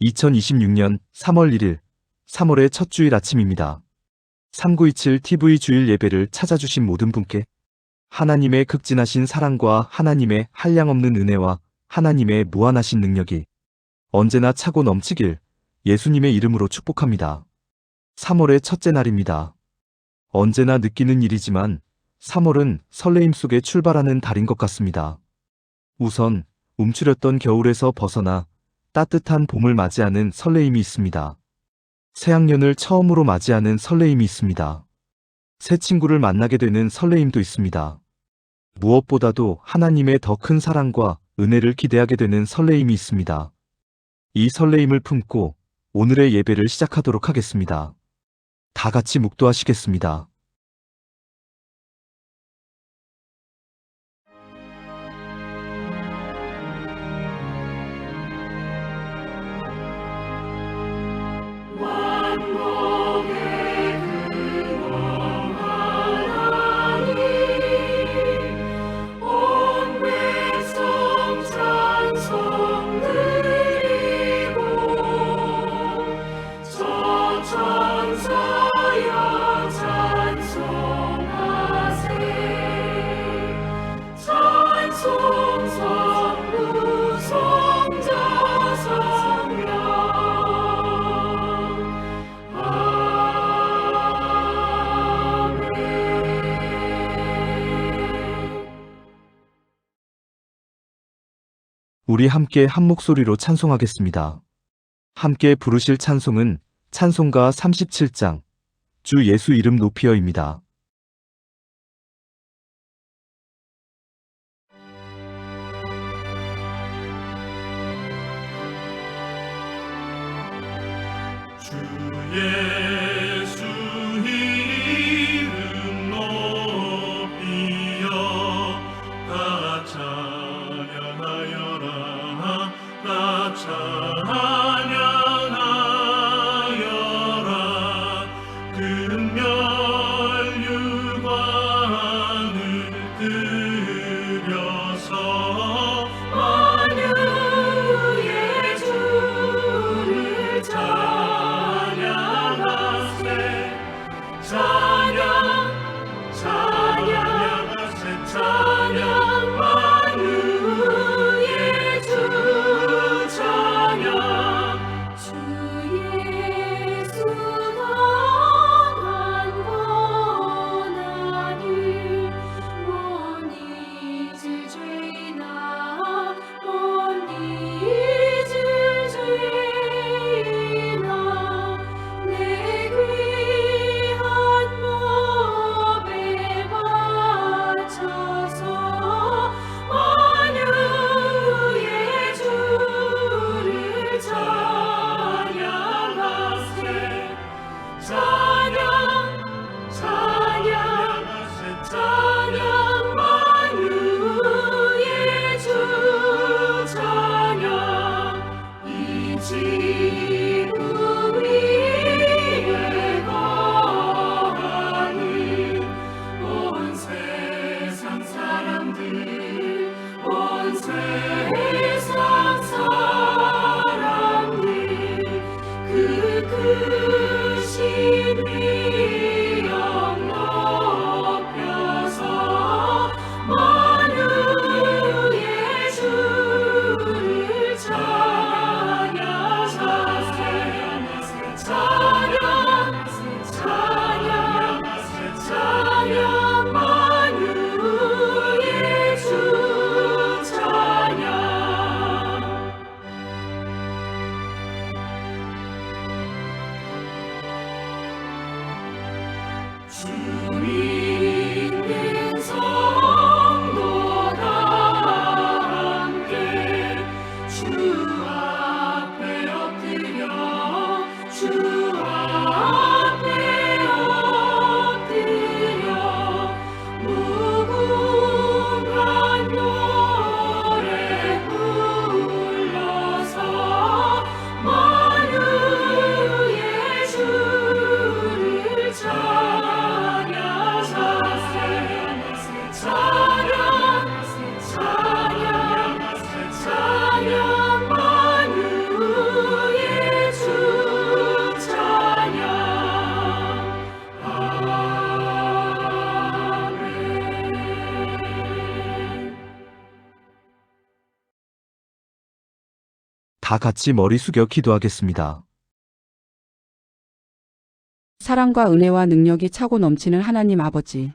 2026년 3월 1일, 3월의 첫 주일 아침입니다. 3927 TV 주일 예배를 찾아주신 모든 분께 하나님의 극진하신 사랑과 하나님의 한량없는 은혜와 하나님의 무한하신 능력이 언제나 차고 넘치길 예수님의 이름으로 축복합니다. 3월의 첫째 날입니다. 언제나 느끼는 일이지만 3월은 설레임 속에 출발하는 달인 것 같습니다. 우선 움츠렸던 겨울에서 벗어나 따뜻한 봄을 맞이하는 설레임이 있습니다. 새학년을 처음으로 맞이하는 설레임이 있습니다. 새 친구를 만나게 되는 설레임도 있습니다. 무엇보다도 하나님의 더 큰 사랑과 은혜를 기대하게 되는 설레임이 있습니다. 이 설레임을 품고 오늘의 예배를 시작하도록 하겠습니다. 다 같이 묵도하시겠습니다. 우리 함께 한 목소리로 찬송하겠습니다. 함께 부르실 찬송은 찬송가 37장 주 예수 이름 높이어입니다. 주 예수 이름 높이어 다 찬양하여라 다 찬양하여라 금멸유관을 들여서 만유의 주를 찬양하세 찬양 만유의 주 찬양 주 예수가 강건하니 못 잊을 죄나 못 잊을 죄나 내 귀한 몸에 바쳐서 만유의 주를 찬양하세 찬양 만유의 주 찬양 이 지구 위에 거하는 온 세상 사람들 온 세상 사람들 그 크신 위엄 높여서 만유의 주를 찬양하세 찬양 만유의 주 찬양 다 같이 머리 숙여 기도하겠습니다. 사랑과 은혜와 능력이 차고 넘치는 하나님 아버지.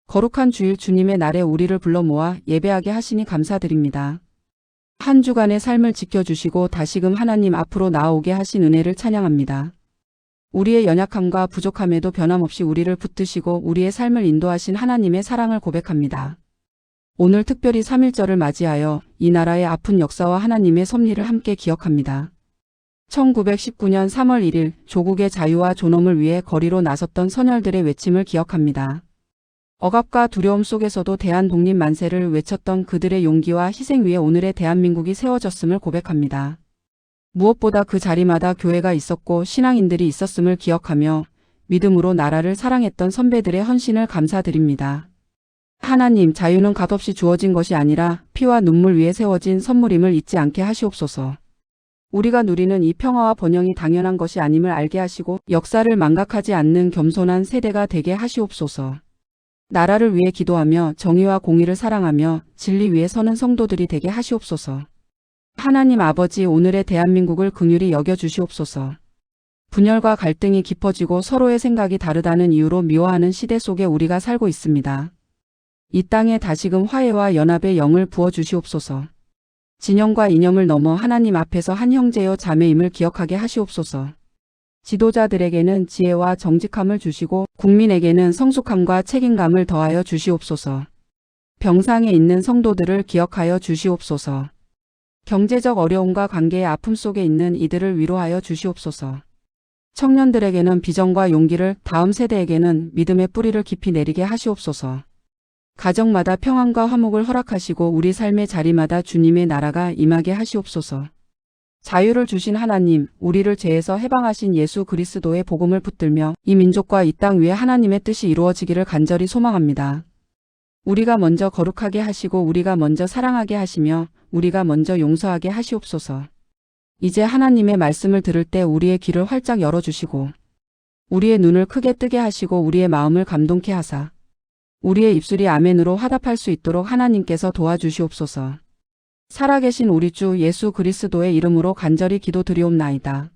거룩한 주일 주님의 날에 우리를 불러 모아 예배하게 하시니 감사드립니다. 한 주간의 삶을 지켜주시고 다시금 하나님 앞으로 나아오게 하신 은혜를 찬양합니다. 우리의 연약함과 부족함에도 변함없이 우리를 붙드시고 우리의 삶을 인도하신 하나님의 사랑을 고백합니다. 오늘 특별히 3.1절을 맞이하여 이 나라의 아픈 역사와 하나님의 섭리를 함께 기억합니다. 1919년 3월 1일 조국의 자유와 존엄을 위해 거리로 나섰던 선열들의 외침을 기억합니다. 억압과 두려움 속에서도 대한 독립 만세를 외쳤던 그들의 용기와 희생 위에 오늘의 대한민국이 세워졌음을 고백합니다. 무엇보다 그 자리마다 교회가 있었고 신앙인들이 있었음을 기억하며 믿음으로 나라를 사랑했던 선배들의 헌신을 감사드립니다. 하나님, 자유는 값없이 주어진 것이 아니라 피와 눈물 위에 세워진 선물임을 잊지 않게 하시옵소서. 우리가 누리는 이 평화와 번영이 당연한 것이 아님을 알게 하시고 역사를 망각하지 않는 겸손한 세대가 되게 하시옵소서. 나라를 위해 기도하며 정의와 공의를 사랑하며 진리 위에 서는 성도들이 되게 하시옵소서. 하나님 아버지, 오늘의 대한민국을 긍휼히 여겨주시옵소서. 분열과 갈등이 깊어지고 서로의 생각이 다르다는 이유로 미워하는 시대 속에 우리가 살고 있습니다. 이 땅에 다시금 화해와 연합의 영을 부어주시옵소서. 진영과 이념을 넘어 하나님 앞에서 한 형제여 자매임을 기억하게 하시옵소서. 지도자들에게는 지혜와 정직함을 주시고 국민에게는 성숙함과 책임감을 더하여 주시옵소서. 병상에 있는 성도들을 기억하여 주시옵소서. 경제적 어려움과 관계의 아픔 속에 있는 이들을 위로하여 주시옵소서. 청년들에게는 비전과 용기를, 다음 세대에게는 믿음의 뿌리를 깊이 내리게 하시옵소서. 가정마다 평안과 화목을 허락하시고 우리 삶의 자리마다 주님의 나라가 임하게 하시옵소서. 자유를 주신 하나님, 우리를 죄에서 해방하신 예수 그리스도의 복음을 붙들며 이 민족과 이 땅 위에 하나님의 뜻이 이루어지기를 간절히 소망합니다. 우리가 먼저 거룩하게 하시고 우리가 먼저 사랑하게 하시며 우리가 먼저 용서하게 하시옵소서. 이제 하나님의 말씀을 들을 때 우리의 귀를 활짝 열어주시고 우리의 눈을 크게 뜨게 하시고 우리의 마음을 감동케 하사 우리의 입술이 아멘으로 화답할 수 있도록 하나님께서 도와주시옵소서. 살아계신 우리 주 예수 그리스도의 이름으로 간절히 기도드리옵나이다.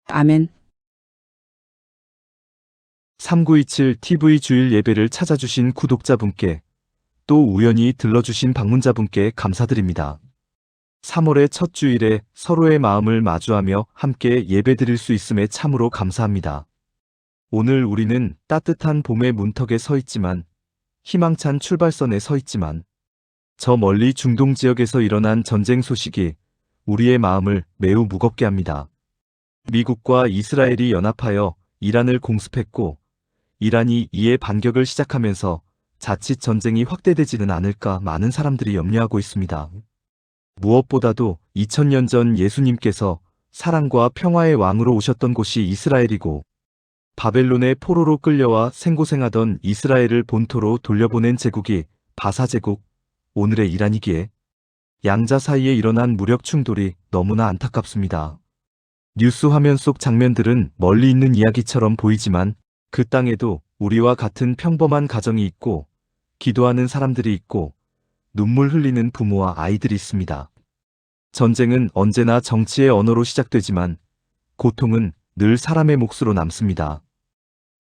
아멘. 3927 TV 주일 예배를 찾아주신 구독자분께 또 우연히 들러주신 방문자분께 감사드립니다. 3월의 첫 주일에 서로의 마음을 마주하며 함께 예배드릴 수 있음에 참으로 감사합니다. 오늘 우리는 따뜻한 봄의 문턱에 서 있지만 희망찬 출발선에 서 있지만 저 멀리 중동 지역에서 일어난 전쟁 소식이 우리의 마음을 매우 무겁게 합니다. 미국과 이스라엘이 연합하여 이란을 공습했고 이란이 이에 반격을 시작하면서 자칫 전쟁이 확대되지는 않을까 많은 사람들이 염려하고 있습니다. 무엇보다도 2000년 전 예수님께서 사랑과 평화의 왕으로 오셨던 곳이 이스라엘이고 바벨론의 포로로 끌려와 생고생하던 이스라엘을 본토로 돌려보낸 제국이 바사 제국, 오늘의 이란이기에 양자 사이에 일어난 무력 충돌이 너무나 안타깝습니다. 뉴스 화면 속 장면들은 멀리 있는 이야기처럼 보이지만 그 땅에도 우리와 같은 평범한 가정이 있고 기도하는 사람들이 있고 눈물 흘리는 부모와 아이들이 있습니다. 전쟁은 언제나 정치의 언어로 시작되지만 고통은 늘 사람의 몫으로 남습니다.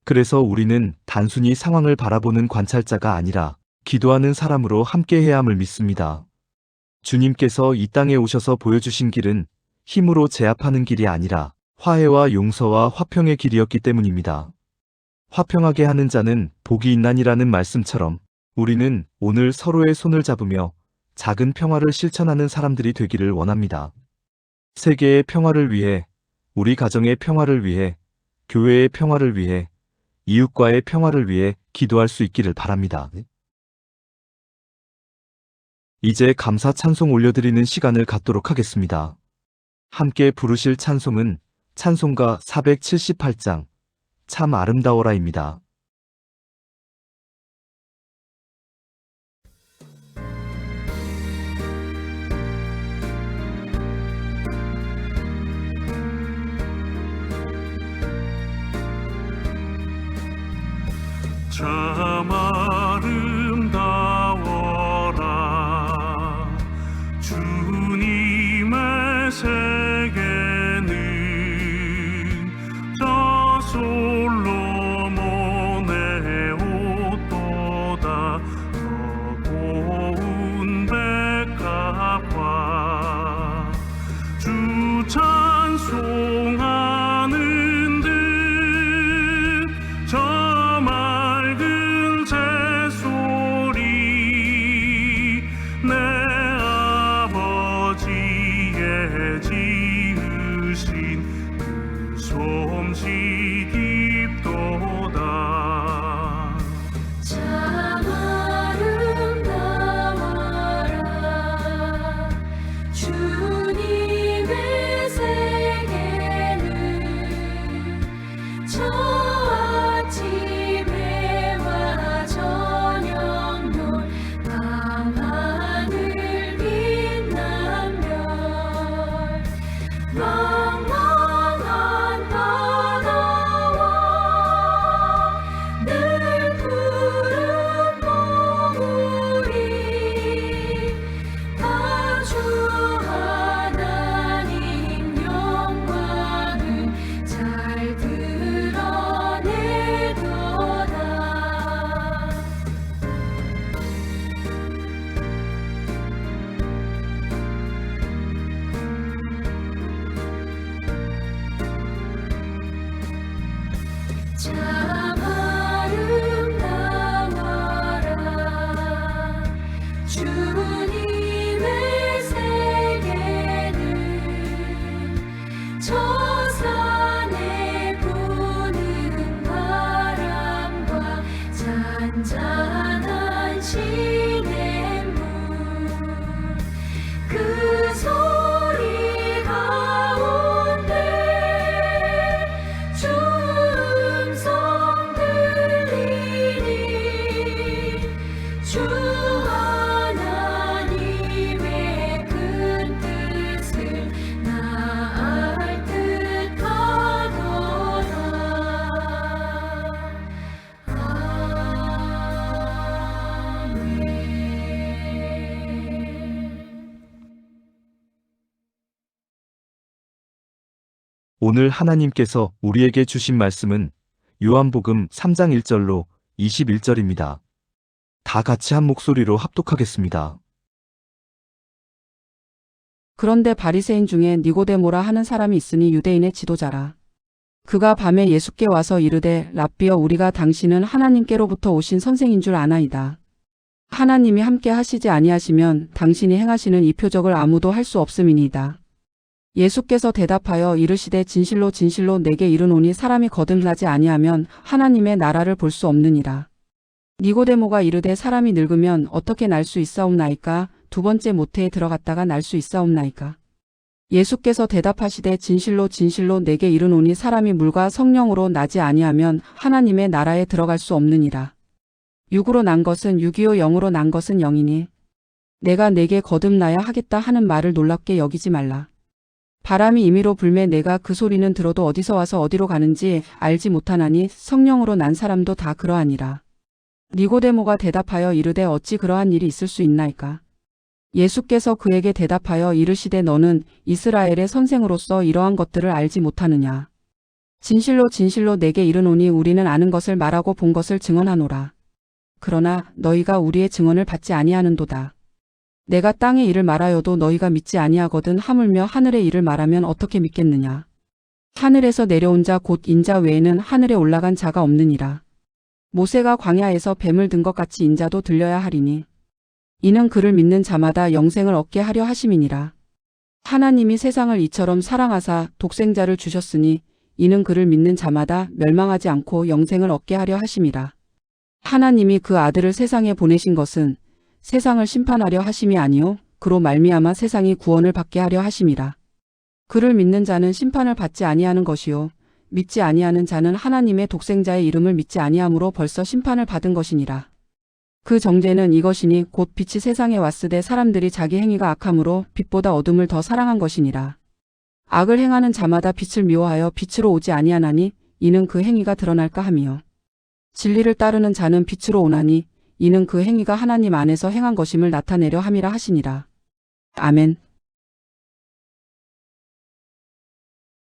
그래서 우리는 단순히 상황을 바라보는 관찰자가 아니라 기도하는 사람으로 함께해야 함을 믿습니다. 주님께서 이 땅에 오셔서 보여주신 길은 힘으로 제압하는 길이 아니라 화해와 용서와 화평의 길이었기 때문입니다. 화평하게 하는 자는 복이 있나니라는 말씀처럼 우리는 오늘 서로의 손을 잡으며 작은 평화를 실천하는 사람들이 되기를 원합니다. 세계의 평화를 위해, 우리 가정의 평화를 위해, 교회의 평화를 위해, 이웃과의 평화를 위해 기도할 수 있기를 바랍니다. 이제 감사 찬송 올려드리는 시간을 갖도록 하겠습니다. 함께 부르실 찬송은 찬송가 478장 참 아름다워라입니다. 참 아름다워라 주님의 새 오늘 하나님께서 우리에게 주신 말씀은 요한복음 3장 1절로 21절입니다. 다 같이 한 목소리로 합독하겠습니다. 그런데 바리새인 중에 니고데모라 하는 사람이 있으니 유대인의 지도자라. 그가 밤에 예수께 와서 이르되 랍비여 우리가 당신은 하나님께로부터 오신 선생인 줄 아나이다. 하나님이 함께 하시지 아니하시면 당신이 행하시는 이 표적을 아무도 할 수 없음이니이다. 예수께서 대답하여 이르시되 진실로 진실로 내게 이르노니 사람이 거듭나지 아니하면 하나님의 나라를 볼 수 없느니라. 니고데모가 이르되 사람이 늙으면 어떻게 날 수 있사옵나이까? 두 번째 모태에 들어갔다가 날 수 있사옵나이까? 예수께서 대답하시되 진실로 진실로 내게 이르노니 사람이 물과 성령으로 나지 아니하면 하나님의 나라에 들어갈 수 없느니라. 육으로 난 것은 육이요 영으로 난 것은 영이니 내가 내게 거듭나야 하겠다 하는 말을 놀랍게 여기지 말라. 바람이 임의로 불매 내가 그 소리는 들어도 어디서 와서 어디로 가는지 알지 못하나니 성령으로 난 사람도 다 그러하니라. 니고데모가 대답하여 이르되 어찌 그러한 일이 있을 수 있나이까? 예수께서 그에게 대답하여 이르시되 너는 이스라엘의 선생으로서 이러한 것들을 알지 못하느냐? 진실로 진실로 내게 이르노니 우리는 아는 것을 말하고 본 것을 증언하노라. 그러나 너희가 우리의 증언을 받지 아니하는도다. 내가 땅의 일을 말하여도 너희가 믿지 아니하거든 하물며 하늘의 일을 말하면 어떻게 믿겠느냐? 하늘에서 내려온 자 곧 인자 외에는 하늘에 올라간 자가 없느니라. 모세가 광야에서 뱀을 든 것 같이 인자도 들려야 하리니 이는 그를 믿는 자마다 영생을 얻게 하려 하심이니라. 하나님이 세상을 이처럼 사랑하사 독생자를 주셨으니 이는 그를 믿는 자마다 멸망하지 않고 영생을 얻게 하려 하심이라. 하나님이 그 아들을 세상에 보내신 것은 세상을 심판하려 하심이 아니요 그로 말미암아 세상이 구원을 받게 하려 하심이라. 그를 믿는 자는 심판을 받지 아니하는 것이요 믿지 아니하는 자는 하나님의 독생자의 이름을 믿지 아니함으로 벌써 심판을 받은 것이니라. 그 정죄는 이것이니 곧 빛이 세상에 왔으되 사람들이 자기 행위가 악함으로 빛보다 어둠을 더 사랑한 것이니라. 악을 행하는 자마다 빛을 미워하여 빛으로 오지 아니하나니 이는 그 행위가 드러날까 함이요 진리를 따르는 자는 빛으로 오나니 이는 그 행위가 하나님 안에서 행한 것임을 나타내려 함이라 하시니라. 아멘.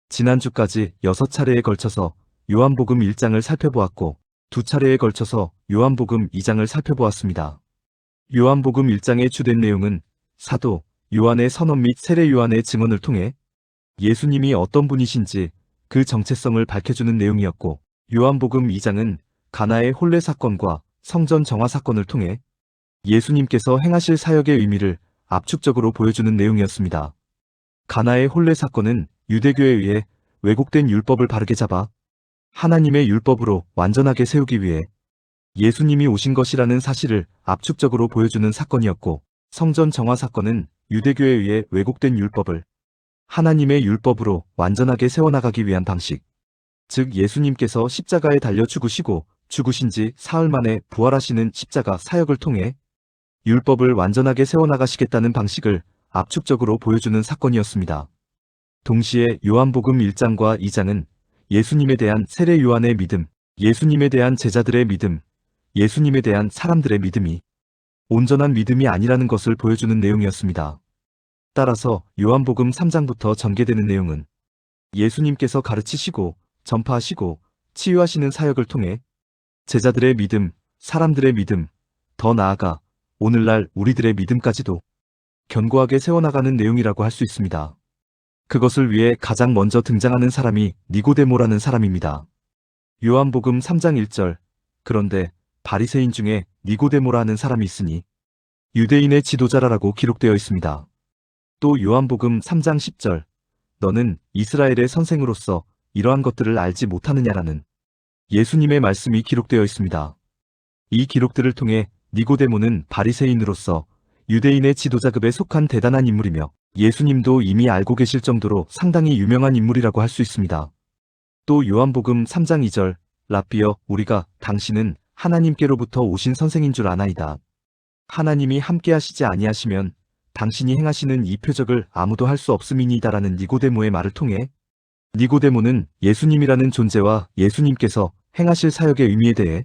지난주까지 6차례에 걸쳐서 요한복음 1장을 살펴보았고 2차례에 걸쳐서 요한복음 2장을 살펴보았습니다. 요한복음 1장의 주된 내용은 사도 요한의 선언 및 세례 요한의 증언을 통해 예수님이 어떤 분이신지 그 정체성을 밝혀주는 내용이었고 요한복음 2장은 가나의 혼례 사건과 성전 정화 사건을 통해 예수님께서 행하실 사역의 의미를 압축적으로 보여주는 내용이었습니다. 가나의 혼례 사건은 유대교에 의해 왜곡된 율법을 바르게 잡아 하나님의 율법으로 완전하게 세우기 위해 예수님이 오신 것이라는 사실을 압축적으로 보여주는 사건이었고 성전 정화 사건은 유대교에 의해 왜곡된 율법을 하나님의 율법으로 완전하게 세워나가기 위한 방식, 즉 예수님께서 십자가에 달려 죽으시고 죽으신 지 사흘 만에 부활하시는 십자가 사역을 통해 율법을 완전하게 세워나가시겠다는 방식을 압축적으로 보여주는 사건이었습니다. 동시에 요한복음 1장과 2장은 예수님에 대한 세례 요한의 믿음, 예수님에 대한 제자들의 믿음, 예수님에 대한 사람들의 믿음이 온전한 믿음이 아니라는 것을 보여주는 내용이었습니다. 따라서 요한복음 3장부터 전개되는 내용은 예수님께서 가르치시고 전파하시고 치유하시는 사역을 통해 제자들의 믿음, 사람들의 믿음, 더 나아가 오늘날 우리들의 믿음까지도 견고하게 세워나가는 내용이라고 할 수 있습니다. 그것을 위해 가장 먼저 등장하는 사람이 니고데모라는 사람입니다. 요한복음 3장 1절 그런데 바리새인 중에 니고데모라는 사람이 있으니 유대인의 지도자라고 기록되어 있습니다. 또 요한복음 3장 10절 너는 이스라엘의 선생으로서 이러한 것들을 알지 못하느냐라는 예수님의 말씀이 기록되어 있습니다. 이 기록들을 통해 니고데모는 바리새인으로서 유대인의 지도자급에 속한 대단한 인물이며 예수님도 이미 알고 계실 정도로 상당히 유명한 인물이라고 할 수 있습니다. 또 요한복음 3장 2절 랍비여 우리가 당신은 하나님께로부터 오신 선생인 줄 아나이다. 하나님이 함께 하시지 아니하시면 당신이 행하시는 이 표적을 아무도 할 수 없음이니이다라는 니고데모의 말을 통해 니고데모는 예수님이라는 존재와 예수님께서 행하실 사역의 의미에 대해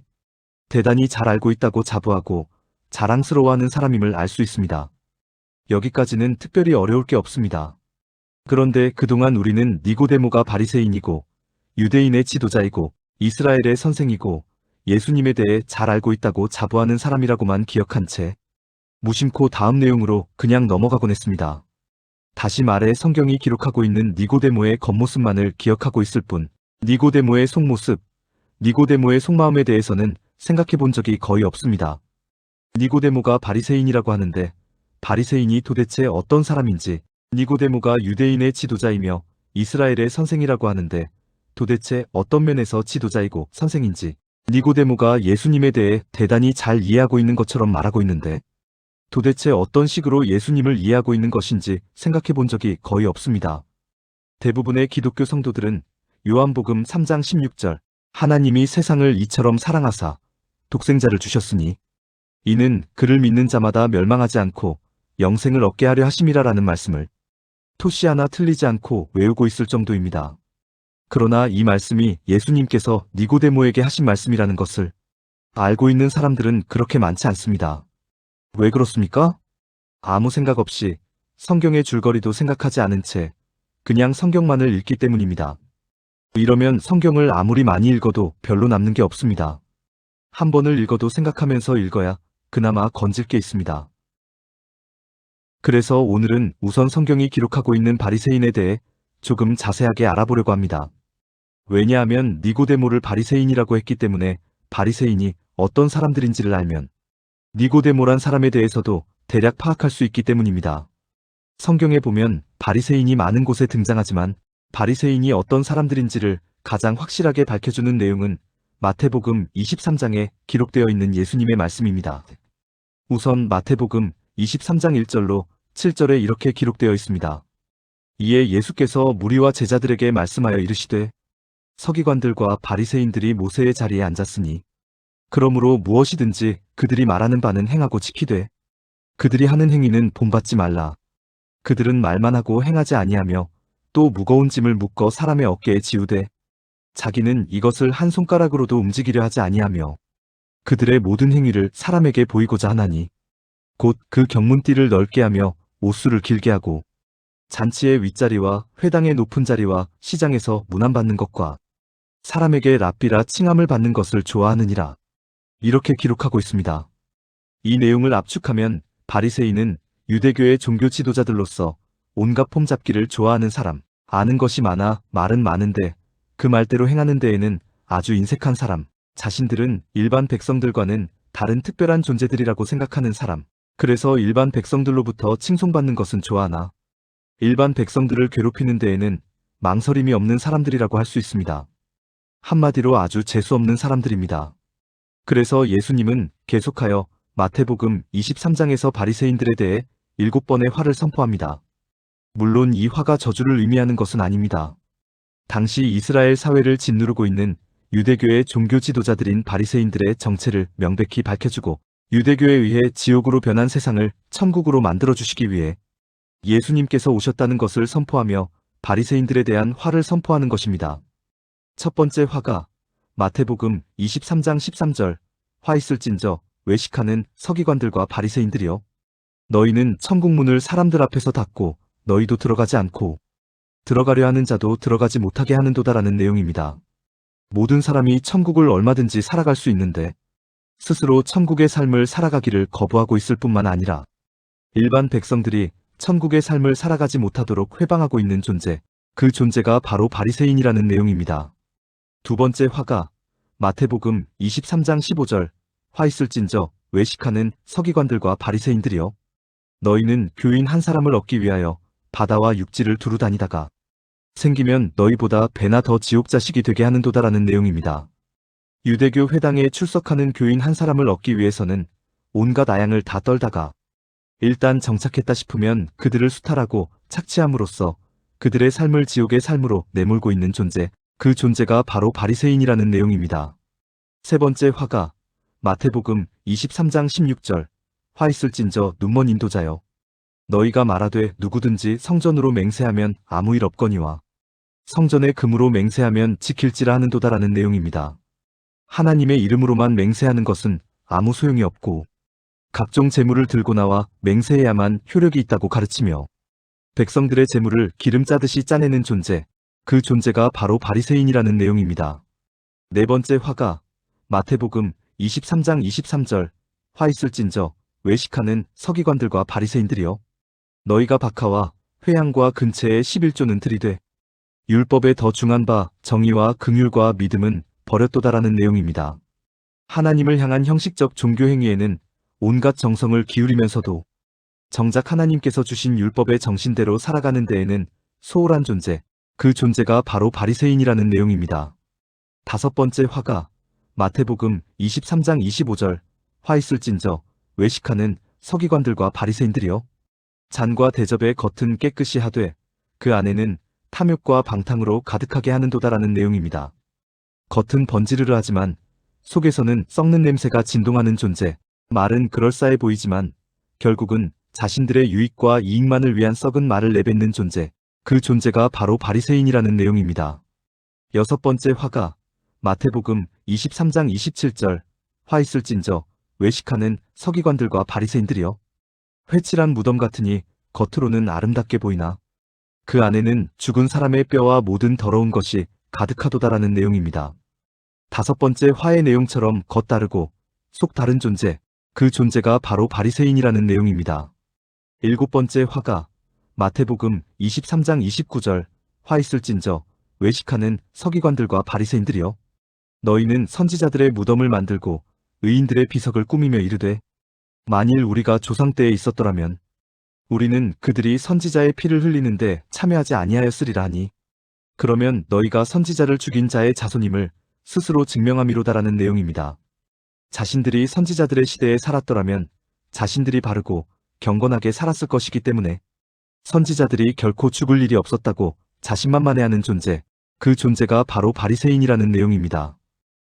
대단히 잘 알고 있다고 자부하고 자랑스러워하는 사람임을 알 수 있습니다. 여기까지는 특별히 어려울 게 없습니다. 그런데 그동안 우리는 니고데모가 바리새인이고 유대인의 지도자이고 이스라엘의 선생이고 예수님에 대해 잘 알고 있다고 자부하는 사람이라고만 기억한 채 무심코 다음 내용으로 그냥 넘어가곤 했습니다. 다시 말해 성경이 기록하고 있는 니고데모의 겉모습만을 기억하고 있을 뿐 니고데모의 속모습, 니고데모의 속마음에 대해서는 생각해 본 적이 거의 없습니다. 니고데모가 바리새인이라고 하는데 바리새인이 도대체 어떤 사람인지, 니고데모가 유대인의 지도자이며 이스라엘의 선생이라고 하는데 도대체 어떤 면에서 지도자이고 선생인지, 니고데모가 예수님에 대해 대단히 잘 이해하고 있는 것처럼 말하고 있는데 도대체 어떤 식으로 예수님을 이해하고 있는 것인지 생각해 본 적이 거의 없습니다. 대부분의 기독교 성도들은 요한복음 3장 16절 하나님이 세상을 이처럼 사랑하사 독생자를 주셨으니 이는 그를 믿는 자마다 멸망하지 않고 영생을 얻게 하려 하심이라라는 말씀을 토시 하나 틀리지 않고 외우고 있을 정도입니다. 그러나 이 말씀이 예수님께서 니고데모에게 하신 말씀이라는 것을 알고 있는 사람들은 그렇게 많지 않습니다. 왜 그렇습니까? 아무 생각 없이 성경의 줄거리도 생각하지 않은 채 그냥 성경만을 읽기 때문입니다. 이러면 성경을 아무리 많이 읽어도 별로 남는 게 없습니다. 한 번을 읽어도 생각하면서 읽어야 그나마 건질 게 있습니다. 그래서 오늘은 우선 성경이 기록하고 있는 바리새인에 대해 조금 자세하게 알아보려고 합니다. 왜냐하면 니고데모를 바리새인이라고 했기 때문에 바리새인이 어떤 사람들인지를 알면 니고데모란 사람에 대해서도 대략 파악할 수 있기 때문입니다. 성경에 보면 바리새인이 많은 곳에 등장하지만 바리새인이 어떤 사람들인지를 가장 확실하게 밝혀주는 내용은 마태복음 23장에 기록되어 있는 예수님의 말씀입니다. 우선 마태복음 23장 1절로 7절에 이렇게 기록되어 있습니다. 이에 예수께서 무리와 제자들에게 말씀하여 이르시되 서기관들과 바리새인들이 모세의 자리에 앉았으니 그러므로 무엇이든지 그들이 말하는 바는 행하고 지키되 그들이 하는 행위는 본받지 말라. 그들은 말만 하고 행하지 아니하며 또 무거운 짐을 묶어 사람의 어깨에 지우되 자기는 이것을 한 손가락으로도 움직이려 하지 아니하며 그들의 모든 행위를 사람에게 보이고자 하나니 곧 그 경문띠를 넓게 하며 옷수를 길게 하고 잔치의 윗자리와 회당의 높은 자리와 시장에서 문안받는 것과 사람에게 랍비라 칭함을 받는 것을 좋아하느니라. 이렇게 기록하고 있습니다. 이 내용을 압축하면 바리새인은 유대교의 종교 지도자들로서 온갖 폼 잡기를 좋아하는 사람, 아는 것이 많아 말은 많은데 그 말대로 행하는 데에는 아주 인색한 사람, 자신들은 일반 백성들과는 다른 특별한 존재들이라고 생각하는 사람, 그래서 일반 백성들로부터 칭송받는 것은 좋아하나 일반 백성들을 괴롭히는 데에는 망설임이 없는 사람들이라고 할 수 있습니다. 한마디로 아주 재수없는 사람들입니다. 그래서 예수님은 계속하여 마태복음 23장에서 바리새인들에 대해 7번의 화를 선포합니다. 물론 이 화가 저주를 의미하는 것은 아닙니다. 당시 이스라엘 사회를 짓누르고 있는 유대교의 종교 지도자들인 바리새인들의 정체를 명백히 밝혀주고 유대교에 의해 지옥으로 변한 세상을 천국으로 만들어주시기 위해 예수님께서 오셨다는 것을 선포하며 바리새인들에 대한 화를 선포하는 것입니다. 첫 번째 화가 마태복음 23장 13절 화 있을진저 외식하는 서기관들과 바리새인들이여 너희는 천국문을 사람들 앞에서 닫고 너희도 들어가지 않고 들어가려 하는 자도 들어가지 못하게 하는도다라는 내용입니다. 모든 사람이 천국을 얼마든지 살아갈 수 있는데 스스로 천국의 삶을 살아가기를 거부하고 있을 뿐만 아니라 일반 백성들이 천국의 삶을 살아가지 못하도록 회방하고 있는 존재, 그 존재가 바로 바리새인이라는 내용입니다. 두 번째 화가 마태복음 23장 15절 화 있을진저 외식하는 서기관들과 바리새인들이여 너희는 교인 한 사람을 얻기 위하여 바다와 육지를 두루 다니다가 생기면 너희보다 배나 더 지옥 자식이 되게 하는도다라는 내용입니다. 유대교 회당에 출석하는 교인 한 사람을 얻기 위해서는 온갖 아양을 다 떨다가 일단 정착했다 싶으면 그들을 수탈하고 착취함으로써 그들의 삶을 지옥의 삶으로 내몰고 있는 존재, 그 존재가 바로 바리새인이라는 내용입니다. 세 번째 화가 마태복음 23장 16절 화 있을진저 눈먼 인도자여 너희가 말하되 누구든지 성전으로 맹세하면 아무 일 없거니와 성전의 금으로 맹세하면 지킬지라 하는도다라는 내용입니다. 하나님의 이름으로만 맹세하는 것은 아무 소용이 없고 각종 재물을 들고 나와 맹세해야만 효력이 있다고 가르치며 백성들의 재물을 기름 짜듯이 짜내는 존재, 그 존재가 바로 바리새인이라는 내용입니다. 네 번째 화가 마태복음 23장 23절 화 있을진저 외식하는 서기관들과 바리새인들이여 너희가 박하와 회향과 근체에 11조는 들이되 율법에 더 중한 바 정의와 긍휼과 믿음은 버렸도다라는 내용입니다. 하나님을 향한 형식적 종교 행위에는 온갖 정성을 기울이면서도 정작 하나님께서 주신 율법의 정신대로 살아가는 데에는 소홀한 존재, 그 존재가 바로 바리새인이라는 내용입니다. 다섯 번째 화가 마태복음 23장 25절 화 있을진저 외식하는 서기관들과 바리새인들이여 잔과 대접의 겉은 깨끗이 하되 그 안에는 탐욕과 방탕으로 가득하게 하는도다라는 내용입니다. 겉은 번지르르 하지만 속에서는 썩는 냄새가 진동하는 존재, 말은 그럴싸해 보이지만 결국은 자신들의 유익과 이익만을 위한 썩은 말을 내뱉는 존재, 그 존재가 바로 바리새인이라는 내용입니다. 여섯 번째 화가 마태복음 23장 27절 화 있을진저 외식하는 서기관들과 바리새인들이여 회칠한 무덤 같으니 겉으로는 아름답게 보이나 그 안에는 죽은 사람의 뼈와 모든 더러운 것이 가득하도다라는 내용입니다. 다섯 번째 화의 내용처럼 겉 다르고 속 다른 존재, 그 존재가 바로 바리새인이라는 내용입니다. 일곱 번째 화가 마태복음 23장 29절 화 있을진저 외식하는 서기관들과 바리새인들이여 너희는 선지자들의 무덤을 만들고 의인들의 비석을 꾸미며 이르되 만일 우리가 조상 때에 있었더라면 우리는 그들이 선지자의 피를 흘리는데 참여하지 아니하였으리라 하니 그러면 너희가 선지자를 죽인 자의 자손임을 스스로 증명함이로다라는 내용입니다. 자신들이 선지자들의 시대에 살았더라면 자신들이 바르고 경건하게 살았을 것이기 때문에 선지자들이 결코 죽을 일이 없었다고 자신만만해하는 존재, 그 존재가 바로 바리새인이라는 내용입니다.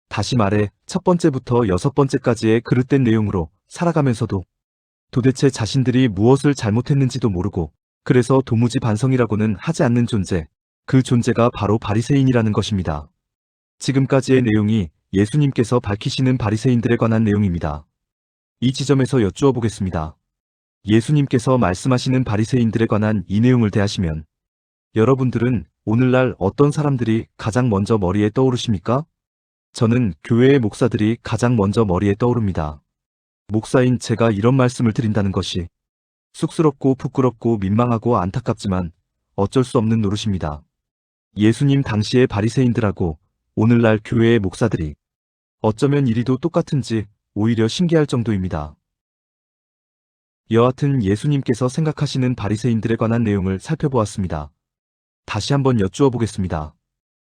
다시 말해 첫 번째부터 여섯 번째까지의 그릇된 내용으로 살아가면서도 도대체 자신들이 무엇을 잘못했는지도 모르고 그래서 도무지 반성이라고는 하지 않는 존재, 그 존재가 바로 바리새인이라는 것입니다. 지금까지의 내용이 예수님께서 밝히시는 바리새인들에 관한 내용입니다. 이 지점에서 여쭈어 보겠습니다. 예수님께서 말씀하시는 바리새인들에 관한 이 내용을 대하시면 여러분들은 오늘날 어떤 사람들이 가장 먼저 머리에 떠오르십니까? 저는 교회의 목사들이 가장 먼저 머리에 떠오릅니다. 목사인 제가 이런 말씀을 드린다는 것이 쑥스럽고 부끄럽고 민망하고 안타깝지만 어쩔 수 없는 노릇입니다. 예수님 당시의 바리새인들하고 오늘날 교회의 목사들이 어쩌면 이리도 똑같은지 오히려 신기할 정도입니다. 여하튼 예수님께서 생각하시는 바리새인들에 관한 내용을 살펴보았습니다. 다시 한번 여쭈어 보겠습니다.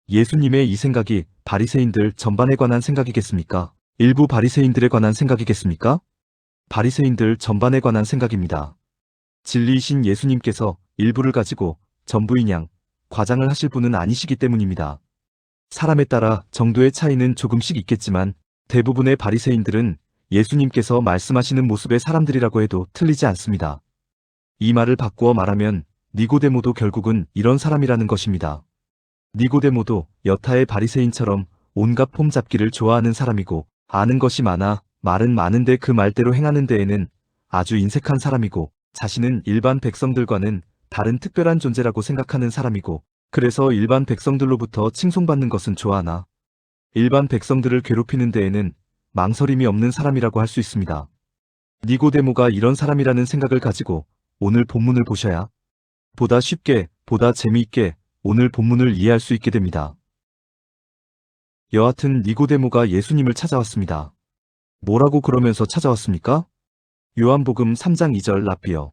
예수님의 이 생각이 바리새인들 전반에 관한 생각이겠습니까? 일부 바리새인들에 관한 생각이겠습니까? 바리새인들 전반에 관한 생각입니다. 진리이신 예수님께서 일부를 가지고 전부인 양 과장을 하실 분은 아니시기 때문입니다. 사람에 따라 정도의 차이는 조금씩 있겠지만 대부분의 바리새인들은 예수님께서 말씀하시는 모습의 사람들이라고 해도 틀리지 않습니다. 이 말을 바꾸어 말하면 니고데모도 결국은 이런 사람이라는 것입니다. 니고데모도 여타의 바리새인처럼 온갖 폼 잡기를 좋아하는 사람이고 아는 것이 많아 말은 많은데 그 말대로 행하는 데에는 아주 인색한 사람이고 자신은 일반 백성들과는 다른 특별한 존재라고 생각하는 사람이고 그래서 일반 백성들로부터 칭송받는 것은 좋아하나 일반 백성들을 괴롭히는 데에는 망설임이 없는 사람이라고 할 수 있습니다. 니고데모가 이런 사람이라는 생각을 가지고 오늘 본문을 보셔야 보다 쉽게, 보다 재미있게 오늘 본문을 이해할 수 있게 됩니다. 여하튼 니고데모가 예수님을 찾아왔습니다. 뭐라고 그러면서 찾아왔습니까? 요한복음 3장 2절 랍비여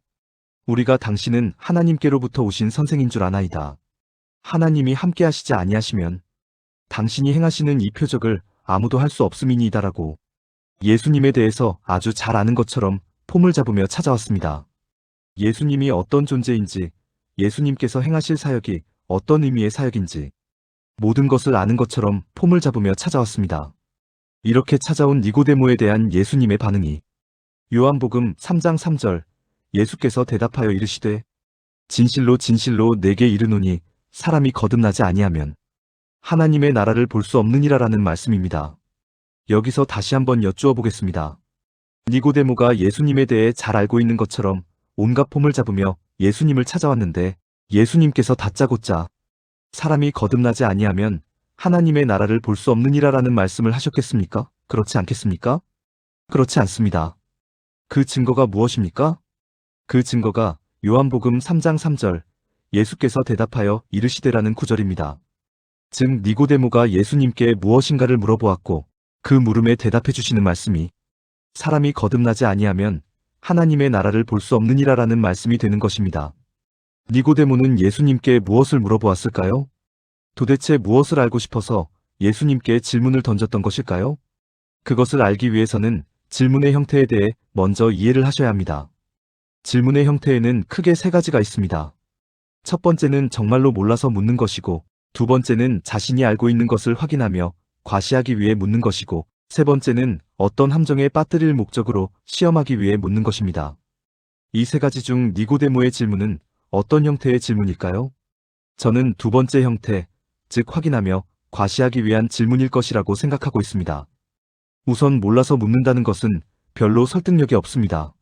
우리가 당신은 하나님께로부터 오신 선생인 줄 아나이다. 하나님이 함께 하시지 아니하시면 당신이 행하시는 이 표적을 아무도 할 수 없음이니이다라고 예수님에 대해서 아주 잘 아는 것처럼 폼을 잡으며 찾아왔습니다. 예수님이 어떤 존재인지, 예수님께서 행하실 사역이 어떤 의미의 사역인지 모든 것을 아는 것처럼 폼을 잡으며 찾아왔습니다. 이렇게 찾아온 니고데모에 대한 예수님의 반응이 요한복음 3장 3절 예수께서 대답하여 이르시되 진실로 진실로 내게 이르노니 사람이 거듭나지 아니하면 하나님의 나라를 볼 수 없느니라라는 말씀입니다. 여기서 다시 한번 여쭈어 보겠습니다. 니고데모가 예수님에 대해 잘 알고 있는 것처럼 온갖 폼을 잡으며 예수님을 찾아왔는데 예수님께서 다짜고짜 사람이 거듭나지 아니하면 하나님의 나라를 볼 수 없느니라라는 말씀을 하셨겠습니까? 그렇지 않겠습니까? 그렇지 않습니다. 그 증거가 무엇입니까? 그 증거가 요한복음 3장 3절 예수께서 대답하여 이르시되라는 구절입니다. 즉 니고데모가 예수님께 무엇인가를 물어보았고 그 물음에 대답해 주시는 말씀이 사람이 거듭나지 아니하면 하나님의 나라를 볼 수 없느니라라는 말씀이 되는 것입니다. 니고데모는 예수님께 무엇을 물어보았을까요? 도대체 무엇을 알고 싶어서 예수님께 질문을 던졌던 것일까요? 그것을 알기 위해서는 질문의 형태에 대해 먼저 이해를 하셔야 합니다. 질문의 형태에는 크게 세 가지가 있습니다. 첫 번째는 정말로 몰라서 묻는 것이고, 두 번째는 자신이 알고 있는 것을 확인하며 과시하기 위해 묻는 것이고, 세 번째는 어떤 함정에 빠뜨릴 목적으로 시험하기 위해 묻는 것입니다. 이 세 가지 중 니고데모의 질문은 어떤 형태의 질문일까요? 저는 두 번째 형태, 즉 확인하며 과시하기 위한 질문일 것이라고 생각하고 있습니다. 우선 몰라서 묻는다는 것은 별로 설득력이 없습니다.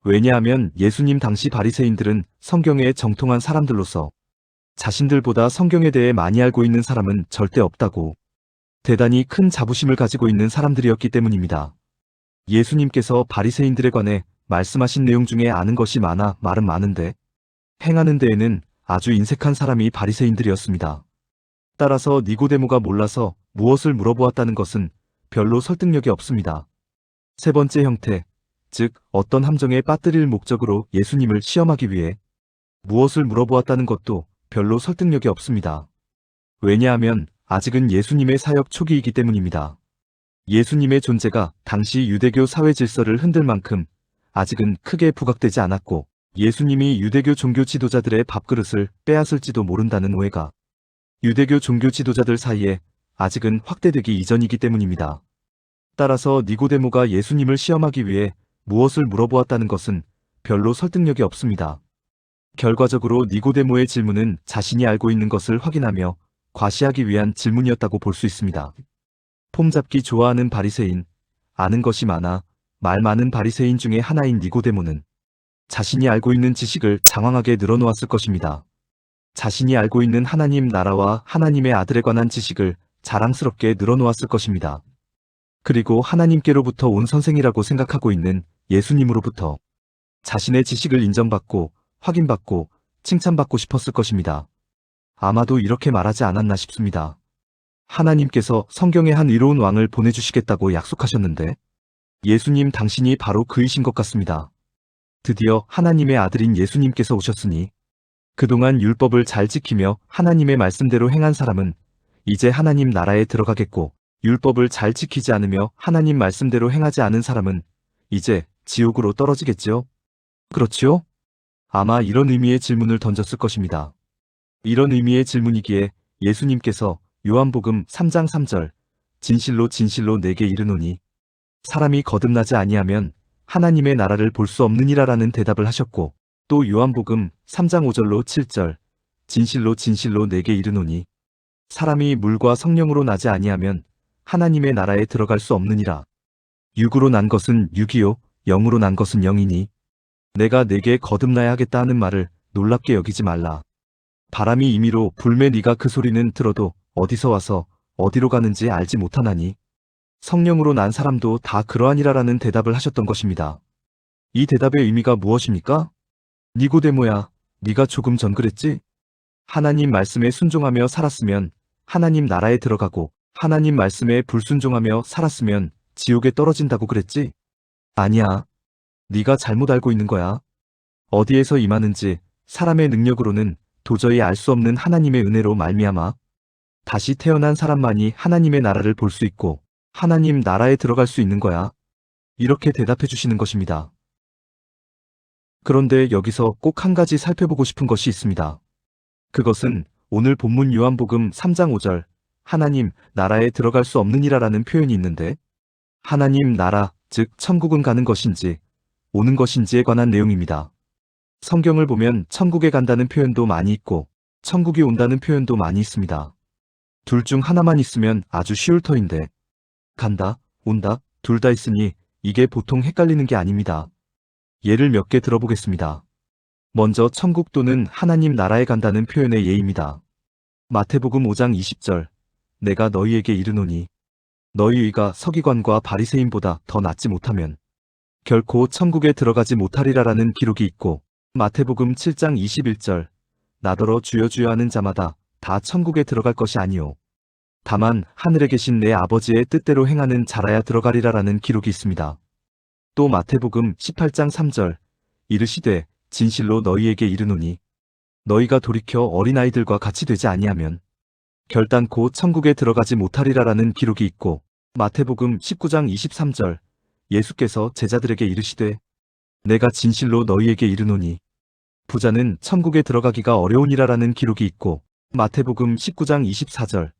왜냐하면 예수님 당시 바리새인들은 성경에 정통한 사람들로서 자신들보다 성경에 대해 많이 알고 있는 사람은 절대 없다고 대단히 큰 자부심을 가지고 있는 사람들이었기 때문입니다. 예수님께서 바리새인들에 관해 말씀하신 내용 중에 아는 것이 많아 말은 많은데 행하는 데에는 아주 인색한 사람이 바리새인들이었습니다. 따라서 니고데모가 몰라서 무엇을 물어보았다는 것은 별로 설득력이 없습니다. 세 번째 형태, 즉 어떤 함정에 빠뜨릴 목적으로 예수님을 시험하기 위해 무엇을 물어보았다는 것도 별로 설득력이 없습니다. 왜냐하면 아직은 예수님의 사역 초기이기 때문입니다. 예수님의 존재가 당시 유대교 사회 질서를 흔들 만큼 아직은 크게 부각되지 않았고 예수님이 유대교 종교 지도자들의 밥그릇을 빼앗을지도 모른다는 오해가 유대교 종교 지도자들 사이에 아직은 확대되기 이전이기 때문입니다. 따라서 니고데모가 예수님을 시험하기 위해 무엇을 물어보았다는 것은 별로 설득력이 없습니다. 결과적으로 니고데모의 질문은 자신이 알고 있는 것을 확인하며 과시하기 위한 질문이었다고 볼 수 있습니다. 폼 잡기 좋아하는 바리새인, 아는 것이 많아 말 많은 바리새인 중에 하나인 니고데모는 자신이 알고 있는 지식을 장황하게 늘어놓았을 것입니다. 자신이 알고 있는 하나님 나라와 하나님의 아들에 관한 지식을 자랑스럽게 늘어놓았을 것입니다. 그리고 하나님께로부터 온 선생이라고 생각하고 있는 예수님으로부터 자신의 지식을 인정받고 확인받고 칭찬받고 싶었을 것입니다. 아마도 이렇게 말하지 않았나 싶습니다. 하나님께서 성경에 한 의로운 왕을 보내주시겠다고 약속하셨는데 예수님 당신이 바로 그이신 것 같습니다. 드디어 하나님의 아들인 예수님께서 오셨으니 그동안 율법을 잘 지키며 하나님의 말씀대로 행한 사람은 이제 하나님 나라에 들어가겠고 율법을 잘 지키지 않으며 하나님 말씀대로 행하지 않은 사람은 이제 지옥으로 떨어지겠지요? 그렇지요? 아마 이런 의미의 질문을 던졌을 것입니다. 이런 의미의 질문이기에 예수님께서 요한복음 3장 3절 진실로 진실로 내게 이르노니 사람이 거듭나지 아니하면 하나님의 나라를 볼 수 없느니라라는 대답을 하셨고 또 요한복음 3장 5절로 7절 진실로 진실로 내게 이르노니 사람이 물과 성령으로 나지 아니하면 하나님의 나라에 들어갈 수 없느니라. 육으로 난 것은 육이요 영으로 난 것은 영이니 내가 내게 거듭나야 하겠다 하는 말을 놀랍게 여기지 말라. 바람이 임의로 불매 네가 그 소리는 들어도 어디서 와서 어디로 가는지 알지 못하나니 성령으로 난 사람도 다 그러하니라라는 대답을 하셨던 것입니다. 이 대답의 의미가 무엇입니까? 니고데모야, 네가 조금 전 그랬지? 하나님 말씀에 순종하며 살았으면 하나님 나라에 들어가고 하나님 말씀에 불순종하며 살았으면 지옥에 떨어진다고 그랬지? 아니야. 네가 잘못 알고 있는 거야. 어디에서 임하는지 사람의 능력으로는 도저히 알 수 없는 하나님의 은혜로 말미암아 다시 태어난 사람만이 하나님의 나라를 볼 수 있고 하나님 나라에 들어갈 수 있는 거야. 이렇게 대답해 주시는 것입니다. 그런데 여기서 꼭 한 가지 살펴보고 싶은 것이 있습니다. 그것은 오늘 본문 요한복음 3장 5절 하나님 나라에 들어갈 수 없느니라라는 표현이 있는데 하나님 나라, 즉 천국은 가는 것인지 오는 것인지에 관한 내용입니다. 성경을 보면 천국에 간다는 표현도 많이 있고 천국이 온다는 표현도 많이 있습니다. 둘 중 하나만 있으면 아주 쉬울 터인데 간다, 온다, 둘 다 있으니 이게 보통 헷갈리는 게 아닙니다. 예를 몇 개 들어보겠습니다. 먼저 천국 또는 하나님 나라에 간다는 표현의 예입니다. 마태복음 5장 20절 내가 너희에게 이르노니 너희 의가 서기관과 바리새인보다 더 낫지 못하면 결코 천국에 들어가지 못하리라라는 기록이 있고 마태복음 7장 21절 나더러 주여 주여 하는 자마다 다 천국에 들어갈 것이 아니요 다만 하늘에 계신 내 아버지의 뜻대로 행하는 자라야 들어가리라라는 기록이 있습니다. 또 마태복음 18장 3절 이르시되 진실로 너희에게 이르노니 너희가 돌이켜 어린아이들과 같이 되지 아니하면 결단코 천국에 들어가지 못하리라라는 기록이 있고 마태복음 19장 23절 예수께서 제자들에게 이르시되 내가 진실로 너희에게 이르노니 부자는 천국에 들어가기가 어려우니라라는 기록이 있고 마태복음 19장 24절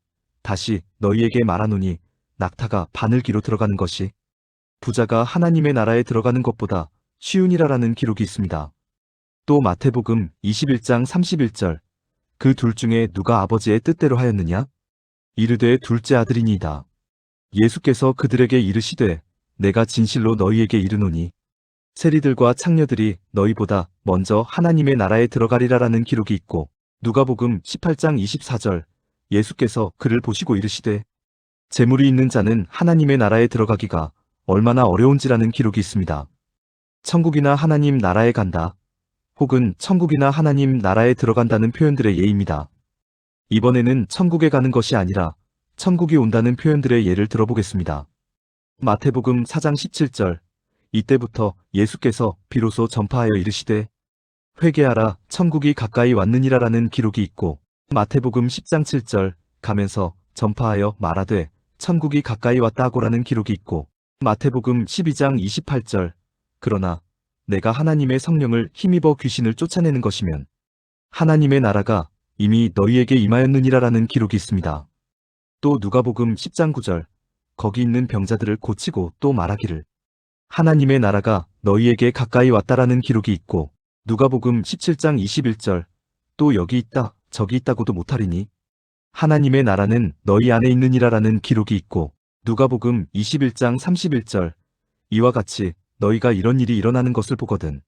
다시 너희에게 말하노니 낙타가 바늘기로 들어가는 것이 부자가 하나님의 나라에 들어가는 것보다 쉬우니라라는 기록이 있습니다. 또 마태복음 21장 31절 그 둘 중에 누가 아버지의 뜻대로 하였느냐? 이르되 둘째 아들이니이다. 예수께서 그들에게 이르시되 내가 진실로 너희에게 이르노니 세리들과 창녀들이 너희보다 먼저 하나님의 나라에 들어가리라라는 기록이 있고 누가복음 18장 24절 예수께서 그를 보시고 이르시되 재물이 있는 자는 하나님의 나라에 들어가기가 얼마나 어려운지라는 기록이 있습니다. 천국이나 하나님 나라에 간다. 혹은 천국이나 하나님 나라에 들어간다는 표현들의 예입니다. 이번에는 천국에 가는 것이 아니라 천국이 온다는 표현들의 예를 들어보겠습니다. 마태복음 4장 17절 이때부터 예수께서 비로소 전파하여 이르시되 회개하라 천국이 가까이 왔느니라라는 기록이 있고 마태복음 10장 7절 가면서 전파하여 말하되 천국이 가까이 왔다 하고라는 기록이 있고 마태복음 12장 28절 그러나 내가 하나님의 성령을 힘입어 귀신을 쫓아내는 것이면 하나님의 나라가 이미 너희에게 임하였느니라라는 기록이 있습니다. 또 누가복음 10장 9절 거기 있는 병자들을 고치고 또 말하기를 하나님의 나라가 너희에게 가까이 왔다라는 기록이 있고 누가복음 17장 21절 또 여기 있다 저기 있다고도 못하리니 하나님의 나라는 너희 안에 있느니라라는 기록이 있고 누가복음 21장 31절 이와 같이 너희가 이런 일이 일어나는 것을 보거든